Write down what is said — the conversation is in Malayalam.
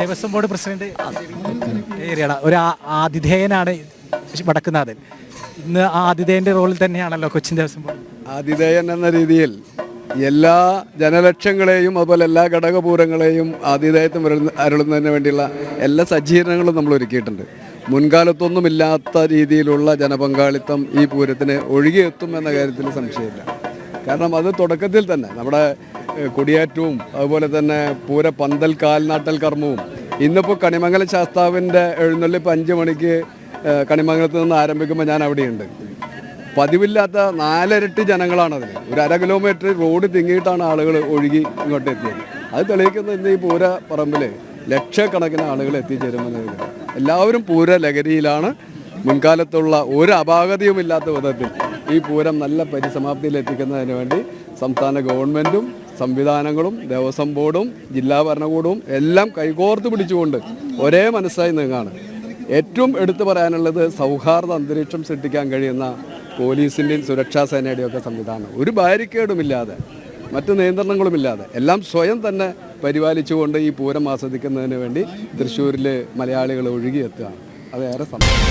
ദേവസ്വം ബോർഡ് പ്രസിഡന്റ് ഒരു ആതിഥേയനാണ് വടക്കുന്നാഥൻ. ഇന്ന് ആ ആതിഥേയൻ്റെ റോളിൽ തന്നെയാണല്ലോ കൊച്ചിൻ ദേവസ്വം ബോർഡ്. ആതിഥേയൻ എന്ന രീതിയിൽ എല്ലാ ജനലക്ഷങ്ങളെയും അതുപോലെ എല്ലാ ഘടകപൂരങ്ങളെയും ആതിഥേയത്വം അരുളുന്നതിന് വേണ്ടിയുള്ള എല്ലാ സജ്ജീകരണങ്ങളും നമ്മൾ ഒരുക്കിയിട്ടുണ്ട്. മുൻകാലത്തൊന്നുമില്ലാത്ത രീതിയിലുള്ള ജനപങ്കാളിത്തം ഈ പൂരത്തിന് ഒഴുകിയെത്തും എന്ന കാര്യത്തിൽ സംശയമില്ല. കാരണം അത് തുടക്കത്തിൽ തന്നെ നമ്മുടെ കൊടിയേറ്റവും അതുപോലെ തന്നെ പൂര പന്തൽ കാൽനാട്ടൽ കർമ്മവും ഇന്നിപ്പോൾ കണിമംഗലം ശാസ്താവിൻ്റെ എഴുന്നള്ളിപ്പ് 5 മണിക്ക് കണിമംഗലത്ത് നിന്ന് ആരംഭിക്കുമ്പോൾ ഞാൻ അവിടെയുണ്ട്. പതിവില്ലാത്ത 4 ഇരട്ടി ജനങ്ങളാണതിന്. ഒരു 1/2 കിലോമീറ്റർ റോഡ് തിങ്ങിയിട്ടാണ് ആളുകൾ ഒഴുകി ഇങ്ങോട്ട് എത്തിയത്. അത് തെളിയിക്കുന്ന ഇന്ന് ഈ പൂര പറമ്പിൽ ലക്ഷക്കണക്കിന് ആളുകൾ എത്തിച്ചേരുമെന്ന്. എല്ലാവരും പൂര ലഹരിയിലാണ്. മുൻകാലത്തുള്ള ഒരു അപാകതയുമില്ലാത്ത വിധത്തിൽ ഈ പൂരം നല്ല പരിസമാപ്തിയിൽ എത്തിക്കുന്നതിന് വേണ്ടി സംസ്ഥാന ഗവൺമെൻറ്റും സംവിധാനങ്ങളും ദേവസ്വം ബോർഡും ജില്ലാ ഭരണകൂടവും എല്ലാം കൈകോർത്ത് പിടിച്ചുകൊണ്ട് ഒരേ മനസ്സായി നീങ്ങാണ്. ഏറ്റവും എടുത്തു പറയാനുള്ളത് സൗഹാർദ്ദ അന്തരീക്ഷം സൃഷ്ടിക്കാൻ കഴിയുന്ന പോലീസിൻ്റെയും സുരക്ഷാ സേനയുടെയും ഒക്കെ സംവിധാനം. ഒരു ബാരിക്കേഡുമില്ലാതെ മറ്റ് നിയന്ത്രണങ്ങളുമില്ലാതെ എല്ലാം സ്വയം തന്നെ പരിപാലിച്ചുകൊണ്ട് ഈ പൂരം ആസ്വദിക്കുന്നതിന് വേണ്ടി തൃശ്ശൂരിൽ മലയാളികൾ ഒഴുകിയെത്തുകയാണ്. അത് ഏറെ സന്തോഷം.